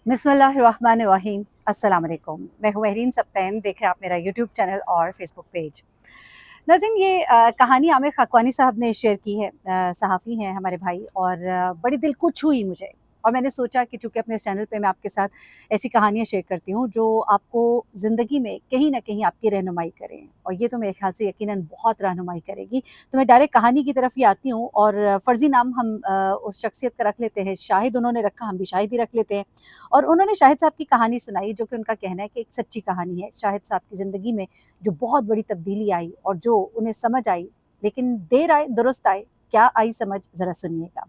बिस्मिल्लाहिर्रहमानिर्रहीम। अस्सलाम वालेकुम। मैं हूँ महरीन सब्तैन, देख रहे हैं आप मेरा यूट्यूब चैनल और फेसबुक पेज। नाज़रीन, ये कहानी आमिर खाकवानी साहब ने शेयर की है। सहाफ़ी हैं हमारे भाई, और बड़ी दिल को छुई मुझे। और मैंने सोचा कि चूँकि अपने इस चैनल पे मैं आपके साथ ऐसी कहानियाँ शेयर करती हूँ जो आपको ज़िंदगी में कहीं न कहीं आपकी रहनुमाई करें, और ये तो मेरे ख़्याल से यकीनन बहुत रहनुमाई करेगी। तो मैं डायरेक्ट कहानी की तरफ ही आती हूँ, और फ़र्ज़ी नाम हम उस शख्सियत का रख लेते हैं। शाहिद उन्होंने रखा, हम भी शाहिद ही रख लेते हैं। और उन्होंने शाहिद साहब की कहानी सुनाई, जो कि उनका कहना है कि एक सच्ची कहानी है। शाहिद साहब की ज़िंदगी में जो बहुत बड़ी तब्दीली आई और जो उन्हें समझ आई, लेकिन देर आए दुरुस्त आए। क्या आई समझ, ज़रा सुनिएगा।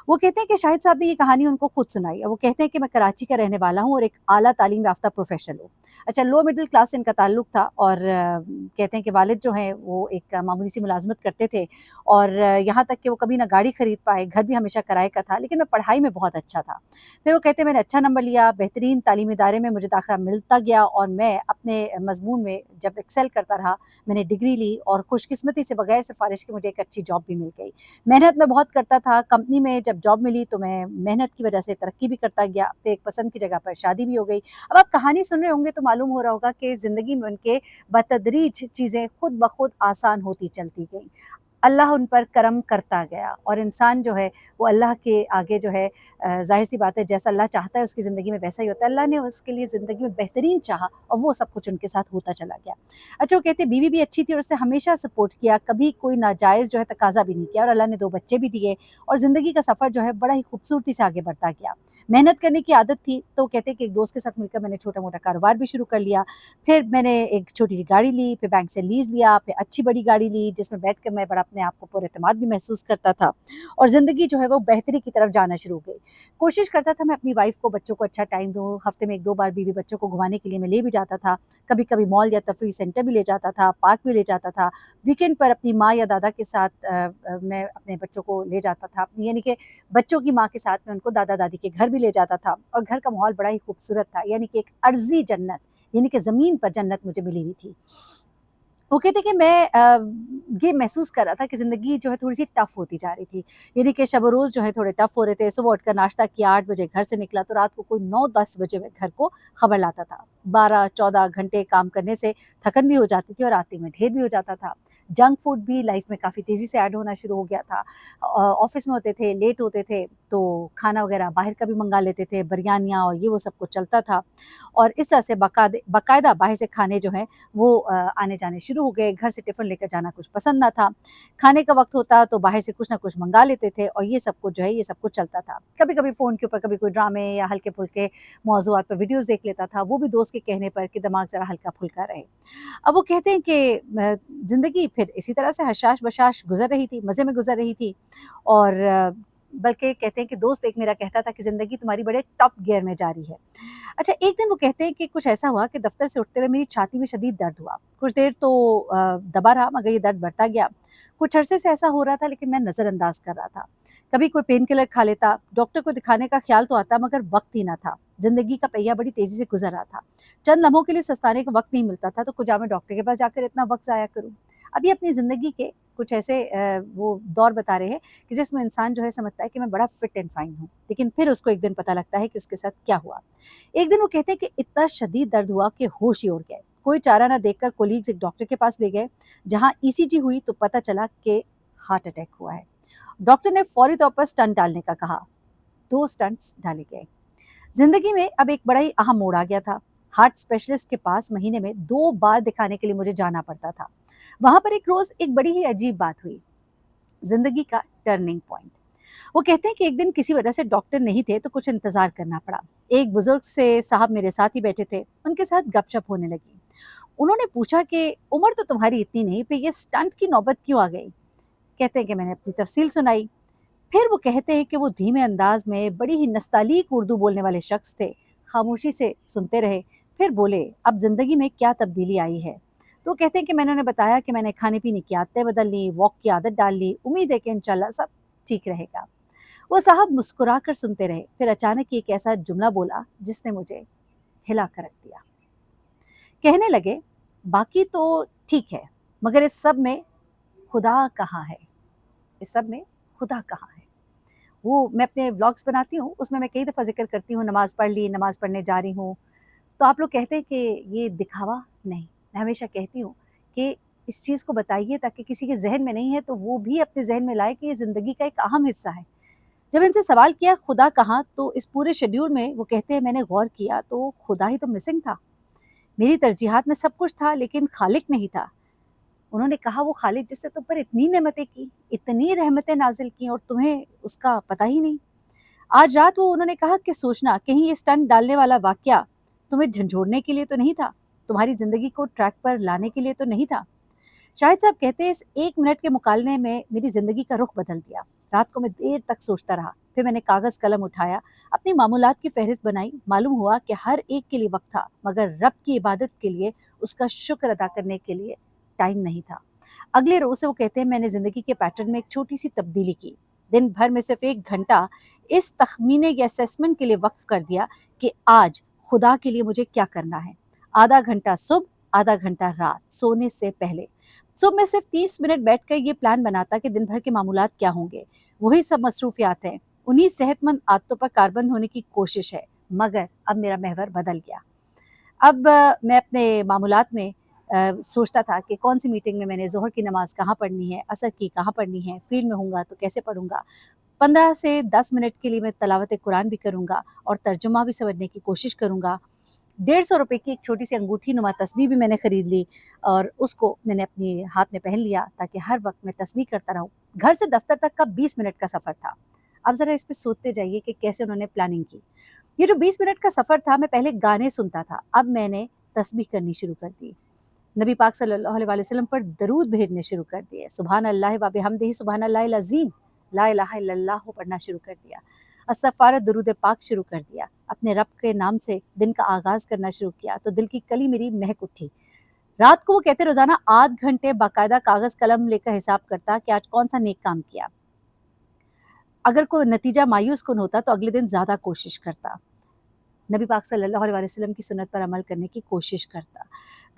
वो कहते हैं कि शाहिद साहब ने ये कहानी उनको खुद सुनाई, और वो कहते हैं कि मैं कराची का रहने वाला हूँ और एक आला तालीम याफ्ता प्रोफेशनल हूँ। अच्छा, लो मिडिल क्लास से इनका ताल्लुक था, और कहते हैं कि वालिद जो हैं वो एक मामूली सी मुलाजमत करते थे, और यहाँ तक कि वो कभी ना गाड़ी खरीद पाए, घर भी हमेशा किराए का था, लेकिन मैं पढ़ाई में बहुत अच्छा था। फिर वो कहते हैं मैंने अच्छा नंबर लिया, बेहतरीन तालीमी इदारे में मुझे दाखिला मिलता गया, और मैं अपने मज़मून में जब एक्सेल करता रहा, मैंने डिग्री ली, और खुशकिस्मती से बगैर सिफ़ारिश के मुझे एक अच्छी जॉब भी मिल गई। मेहनत मैं बहुत करता था, कंपनी में जब जॉब मिली तो मैं मेहनत की वजह से तरक्की भी करता गया, फिर एक पसंद की जगह पर शादी भी हो गई। अब आप कहानी सुन रहे होंगे तो मालूम हो रहा होगा कि ज़िंदगी में उनके बतदरीज चीज़ें खुद ब खुद आसान होती चलती गईं। अल्लाह उन पर करम करता गया, और इंसान जो है वो अल्लाह के आगे जो है, ज़ाहिर-सी बात है, जैसा अल्लाह चाहता है उसकी ज़िंदगी में वैसा ही होता है। अल्लाह ने उसके लिए ज़िंदगी में बेहतरीन चाहा, और वो सब कुछ उनके साथ होता चला गया। अच्छा, वो कहते हैं बीवी भी अच्छी थी और उसने हमेशा सपोर्ट किया, कभी कोई नाजायज़ जो है तकाज़ा भी नहीं किया, और अल्लाह ने 2 बच्चे भी दिए, और ज़िंदगी का सफ़र जो है बड़ा ही खूबसूरती से आगे बढ़ता गया। मेहनत करने की आदत थी, तो कहते हैं कि एक दोस्त के साथ मिलकर मैंने छोटा-मोटा कारोबार भी शुरू कर लिया। फिर मैंने एक छोटी-सी गाड़ी ली, फिर बैंक से लीज़ लिया, फिर अच्छी बड़ी गाड़ी ली, जिसमें बैठ कर मैं बड़ा अपने आप को पुरएतमाद भी महसूस करता था, और ज़िंदगी जो है वो बेहतरी की तरफ जाना शुरू हो गई। कोशिश करता था मैं अपनी वाइफ़ को, बच्चों को अच्छा टाइम दूँ, हफ़्ते में 1-2 बार बीवी बच्चों को घुमाने के लिए मैं ले भी जाता था। कभी-कभी मॉल या तफरीह सेंटर भी ले जाता था, पार्क भी ले जाता था। वीकेंड पर अपनी माँ या दादा के साथ मैं अपने बच्चों को ले जाता था। यानी कि बच्चों की माँ के साथ मैं उनको दादा-दादी के घर भी ले जाता था, और घर का माहौल बड़ा ही खूबसूरत था, यानी कि एक अर्ज़ी जन्नत, यानी कि ज़मीन पर जन्नत मुझे मिली हुई थी। वो कहते कि मैं ये महसूस कर रहा था कि ज़िंदगी जो है थोड़ी-सी टफ़ होती जा रही थी। यानी कि शब-ओ-रोज़ जो है थोड़े टफ़ हो रहे थे। सुबह उठकर नाश्ता किया, 8 बजे घर से निकला तो रात को कोई 9-10 बजे मैं घर को ख़बर लाता था। 12-14 घंटे काम करने से थकन भी हो जाती थी, और आते में ढेर भी हो जाता था। जंक फूड भी लाइफ़ में काफ़ी तेज़ी से ऐड होना शुरू हो गया था। ऑफ़िस में होते थे, लेट होते थे, तो खाना वग़ैरह बाहर का भी मँगा लेते थे, बिरयानियाँ और ये वो सब कुछ चलता था। और इस तरह से बाकायदा बाहर से खाने जो हैं वो आने-जाने शुरू हो गए। घर से टिफ़िन लेकर जाना कुछ पसंद ना था। खाने का वक़्त होता तो बाहर से कुछ न कुछ मँगा लेते थे, और ये सब कुछ जो है, ये सब कुछ चलता था। कभी-कभी फ़ोन के ऊपर कभी कोई ड्रामे या हल्के-फुल्के मौज़ूआत पर वीडियोज़ देख लेता था, वो भी दोस्त के कहने पर कि दिमाग ज़रा हल्का-फुल्का रहे। अब वो कहते हैं कि ज़िंदगी फिर इसी तरह से हशाश-बशाश गुज़र रही थी, मज़े में गुज़र रही थी, और बल्कि कहते हैं कि दोस्त एक मेरा कहता था कि ज़िंदगी तुम्हारी बड़े टॉप गियर में जा रही है। अच्छा, एक दिन वो कहते हैं कि कुछ ऐसा हुआ कि दफ़्तर से उठते हुए मेरी छाती में शदीद दर्द हुआ। कुछ देर तो दबा रहा, मगर ये दर्द बढ़ता गया। कुछ अरसे से ऐसा हो रहा था, लेकिन मैं नज़रअंदाज़ कर रहा था। कभी कोई पेन किलर खा लेता, डॉक्टर को दिखाने का ख़्याल तो आता, मगर वक़्त ही ना था। ज़िंदगी का पहिया बड़ी तेज़ी से गुज़र रहा था। चंद लम्हों के लिए सस्ताने का वक़्त नहीं मिलता था, तो कुछ मैं डॉक्टर के पास जाकर इतना वक़्त ज़ाया करूँ। अभी अपनी ज़िंदगी के कुछ ऐसे वो दौर बता रहे हैं कि जिसमें इंसान जो है समझता है कि मैं बड़ा फिट एंड फाइन हूँ, लेकिन फिर उसको एक दिन पता लगता है कि उसके साथ क्या हुआ। एक दिन वो कहते हैं कि इतना शदीद दर्द हुआ कि होश ही उड़ गए। कोई चारा ना देखकर कोलीग्स एक डॉक्टर के पास ले गए। जहाँ ईसीजी हुई तो पता चला कि हार्ट अटैक हुआ है। डॉक्टर ने फौरी तौर पर स्टंट डालने का कहा। 2 स्टंट्स डाले गए। ज़िंदगी में अब एक बड़ा ही अहम मोड़ आ गया था। हार्ट स्पेशलिस्ट के पास महीने में 2 बार दिखाने के लिए मुझे जाना पड़ता था। वहाँ पर एक रोज़ एक बड़ी ही अजीब बात हुई। ज़िंदगी का टर्निंग पॉइंट। वो कहते हैं कि एक दिन किसी वजह से डॉक्टर नहीं थे, तो कुछ इंतज़ार करना पड़ा। एक बुज़ुर्ग से साहब मेरे साथ ही बैठे थे, उनके साथ गपशप होने लगी। उन्होंने पूछा कि उम्र तो तुम्हारी इतनी नहीं, फिर ये स्टंट की नौबत क्यों आ गई? कहते हैं कि मैंने अपनी तफ़सील सुनाई। फिर वो कहते हैं कि वो धीमे अंदाज में बड़ी ही नस्तालीक उर्दू बोलने वाले शख्स थे। खामोशी से सुनते रहे, फिर बोले, अब ज़िंदगी में क्या तब्दीली आई है? तो वो कहते हैं कि मैंने उन्हें बताया कि मैंने खाने-पीने की आदतें बदल ली, वॉक की आदत डाल ली, उम्मीद है कि इंशाल्लाह सब ठीक रहेगा। वो साहब मुस्कुरा कर सुनते रहे, फिर अचानक एक ऐसा जुमला बोला जिसने मुझे हिला कर रख दिया। कहने लगे, बाकी तो ठीक है, मगर इस सब में खुदा कहाँ है? इस सब में खुदा कहाँ है? वो मैं अपने व्लॉग्स बनाती हूँ, उसमें मैं कई दफ़ा ज़िक्र करती हूँ नमाज़ पढ़ ली, नमाज़ पढ़ने जा रही हूँ। तो आप लोग कहते हैं कि ये दिखावा नहीं। मैं हमेशा कहती हूँ कि इस चीज़ को बताइए ताकि किसी के ज़हन में नहीं है तो वो भी अपने ज़हन में लाए कि ये ज़िंदगी का एक अहम हिस्सा है। जब इनसे सवाल किया खुदा कहाँ, तो इस पूरे शेड्यूल में वो कहते हैं मैंने गौर किया तो खुदा ही तो मिसिंग था। मेरी तरजीहात में सब कुछ था लेकिन खालिक नहीं था। उन्होंने कहा वो खालिक जिसने तुम पर इतनी नेमतें की, इतनी रहमतें नाज़िल की और तुम्हें उसका पता ही नहीं। आज रात वो उन्होंने कहा कि सोचना कहीं ये स्टंट डालने वाला वाक़या तुम्हें झंझोड़ने के लिए तो नहीं था, तुम्हारी ज़िंदगी को ट्रैक पर लाने के लिए तो नहीं था। शाहिद साहब कहते हैं इस 1 मिनट के मुकालने में मेरी ज़िंदगी का रुख बदल दिया। रात को मैं देर तक सोचता रहा, फिर मैंने कागज़ कलम उठाया, अपनी मामूलात की फ़हरिस्त बनाई। मालूम हुआ कि हर एक के लिए वक़्त था, मगर रब की इबादत के लिए, उसका शुक्र अदा करने के लिए टाइम नहीं था। अगले रोज़ से वो कहते हैं मैंने ज़िंदगी के पैटर्न में एक छोटी-सी तब्दीली की। दिन भर में सिर्फ़ 1 घंटा इस तख़मीने या असेसमेंट के लिए वक़्फ़ कर दिया कि आज खुदा के लिए मुझे क्या करना है। आधा घंटा सुबह, आधा घंटा रात, सोने से पहले। सुबह मैं सिर्फ़ 30 मिनट बैठकर ये प्लान बनाता कि दिन भर के मामूलात क्या होंगे। वही सब मसरूफ़ियात हैं, उन्हीं सेहतमंद आदतों पर कारबंद होने की कोशिश है, मगर अब मेरा महवर बदल गया। अब मैं अपने मामूलात में सोचता था कि कौन-सी मीटिंग में मैंने ज़ोहर की नमाज़ कहाँ पढ़नी है, असर की कहाँ पढ़नी है, फ़ील्ड में होऊँगा तो कैसे पढ़ूँगा। 15 से 10 मिनट के लिए मैं तिलावत कुरान भी करूँगा और तर्जुमा भी समझने की कोशिश करूँगा। ₹150 की एक छोटी-सी अंगूठी नुमा तस्बीह भी मैंने खरीद ली और उसको मैंने अपने हाथ में पहन लिया ताकि हर वक़्त मैं तस्बीह करता रहूँ। घर से दफ़्तर तक का 20 मिनट का सफ़र था। अब ज़रा इस पे सोचते जाइए कि कैसे उन्होंने प्लानिंग की। ये जो 20 मिनट का सफ़र था, मैं पहले गाने सुनता था, अब मैंने तस्बीह करनी शुरू कर दी। नबी पाक सल्लल्लाहु अलैहि वसल्लम पर दरूद भेजने शुरू कर दिए। सुभान अल्लाह व बिहम्दिही सुभान अल्लाहिल अज़ीम, ला इलाहा इल्लल्लाह पढ़ना शुरू कर दिया। अस्तग़फ़ार दुरूद पाक शुरू कर दिया। अपने रब के नाम से दिन का आगाज़ करना शुरू किया तो दिल की कली मेरी महक उठी। रात को वो कहते रोज़ाना आध घंटे बाकायदा कागज़ कलम लेकर हिसाब करता कि आज कौन-सा नेक काम किया। अगर कोई नतीजा मायूस कुन होता तो अगले दिन ज़्यादा कोशिश करता। नबी पाक सल्लल्लाहु अलैहि वसल्लम की सुन्नत पर अमल करने की कोशिश करता।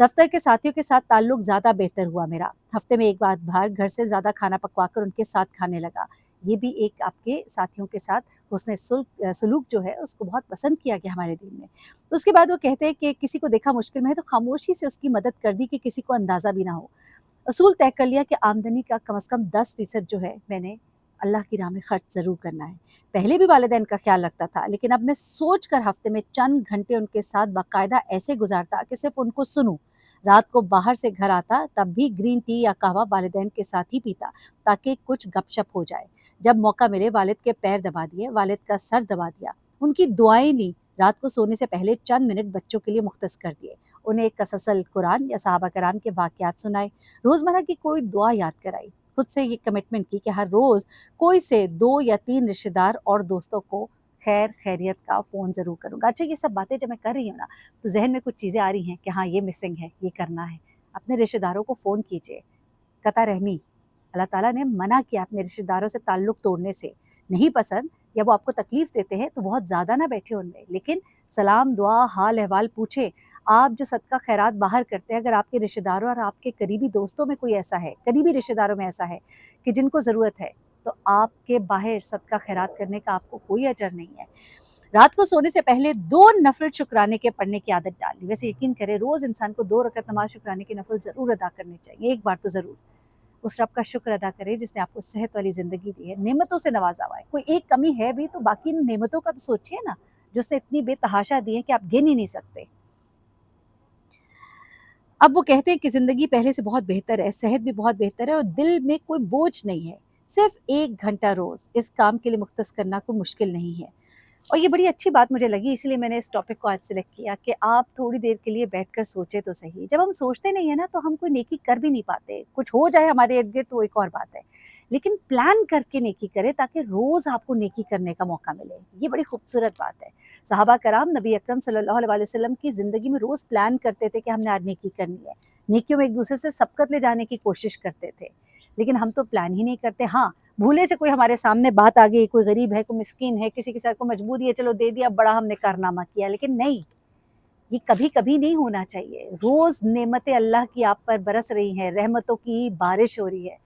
दफ्तर के साथियों के साथ ताल्लुक ज़्यादा बेहतर हुआ मेरा। हफ्ते में एक बार बाहर घर से ज़्यादा खाना पकवाकर उनके साथ खाने लगा। ये भी एक आपके साथियों के साथ हुस्न सलूक जो है उसको बहुत पसंद किया गया हमारे दीन में। उसके बाद वो कहते हैं कि किसी को देखा मुश्किल में है तो खामोशी से उसकी मदद कर दी कि किसी को अंदाज़ा भी ना हो। असूल तय कर लिया कि आमदनी का कम से कम 10% जो है मैंने अल्लाह की राह में खर्च ज़रूर करना है। पहले भी वालिदैन का ख़्याल रखता था, लेकिन अब मैं सोच कर हफ़्ते में चंद घंटे उनके साथ बाकायदा ऐसे गुज़ारता कि सिर्फ़ उनको सुनूँ। रात को बाहर से घर आता तब भी ग्रीन टी या कहवा वालिदैन के साथ ही पीता ताकि कुछ गपशप हो जाए। जब मौका मिले वालिद के पैर दबा दिए, वालिद का सर दबा दिया, उनकी दुआएँ ली, रात को सोने से पहले चंद मिनट बच्चों के लिए मुख्तस कर दिए। उन्हें कससल कुरान या सहाबा कराम के वाक़यात सुनाए, रोज़मर्रा की कोई दुआ याद कराई। खुद से ये कमिटमेंट की कि हर रोज़ कोई से 2 या 3 रिश्तेदार और दोस्तों को खैरियत का फ़ोन ज़रूर करूँगा। अच्छा ये सब बातें जब मैं कर रही हूँ ना, तो ज़हन में कुछ चीज़ें आ रही हैं कि हाँ, ये मिसिंग है, ये करना है। अपने रिश्तेदारों को फ़ोन कीजिए, कता रहमी, अल्लाह ताला ने मना किया अपने रिश्तेदारों से ताल्लुक़ तोड़ने से। नहीं पसंद या वो आपको तकलीफ़ देते हैं तो बहुत ज़्यादा ना बैठे उनमें, लेकिन सलाम, दुआ, हाल-अहवाल पूछे। आप जो सदका खैरात बाहर करते हैं, अगर आपके रिश्तेदारों और आपके करीबी दोस्तों में कोई ऐसा है, करीबी रिश्तेदारों में ऐसा है कि जिनको ज़रूरत है, तो आपके बाहर सदका खैरात करने का आपको कोई अजर नहीं है। रात को सोने से पहले 2 नफ़िल शुक्राने के पढ़ने की आदत डाली। वैसे यकीन करें रोज़ इंसान को 2 रकात नमाज़ शुक्राने की नफ़िल ज़रूर अदा करने चाहिए, एक बार तो ज़रूर। उस रब का शुक्र अदा करें जिसने आपको सेहत वाली ज़िंदगी दी है, नेमतों से नवाज़ा हुआ है। कोई एक कमी है भी तो बाकी नेमतों का तो सोचिए ना, जो उसने इतनी बेतहाशा दी है कि आप गिन ही नहीं सकते। अब वो कहते हैं कि ज़िंदगी पहले से बहुत बेहतर है, सेहत भी बहुत बेहतर है और दिल में कोई बोझ नहीं है। सिर्फ़ 1 घंटा रोज़ इस काम के लिए मुख्तस करना कोई मुश्किल नहीं है। और ये बड़ी अच्छी बात मुझे लगी इसलिए मैंने इस टॉपिक को आज सिलेक्ट किया कि आप थोड़ी देर के लिए बैठकर सोचें तो सही। जब हम सोचते नहीं है ना तो हम कोई नेकी कर भी नहीं पाते। कुछ हो जाए हमारे इर्द-गिर्द तो वो एक और बात है। लेकिन प्लान करके नेकी करें ताकि रोज़ आपको नेकी करने का मौका मिले। ये बड़ी खूबसूरत बात है। सहाबा कराम नबी अकरम सल्लल्लाहु अलैहि वसल्लम की ज़िंदगी में रोज़ प्लान करते थे कि हमने आज नेकी करनी है। नेकियों में एक-दूसरे से सबकत ले जाने की कोशिश करते थे। लेकिन हम तो प्लान ही नहीं करते। हाँ, भूले से कोई हमारे सामने बात आ गई, कोई गरीब है, कोई मिस्कीन है, किसी के साथ कोई मजबूरी है, चलो दे दिया, बड़ा हमने कारनामा किया। लेकिन नहीं, ये कभी-कभी नहीं होना चाहिए। रोज़ नेमतें अल्लाह की आप पर बरस रही हैं, रहमतों की बारिश हो रही है,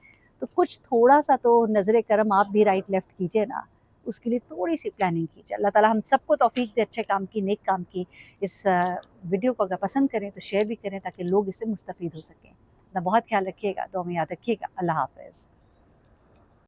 तो कुछ थोड़ा-सा तो नज़रे करम आप भी राइट लेफ्ट कीजिए ना। उसके लिए थोड़ी सी प्लानिंग कीजिए। अल्लाह ताला हम सबको तौफीक दे अच्छे काम की, नेक काम की। इस वीडियो को अगर पसंद करें तो शेयर भी करें ताकि लोग इससे मुस्तफ़ीद हो सकें। अपना बहुत ख्याल रखिएगा, दुआ में याद रखिएगा। अल्लाह हाफ़िज़।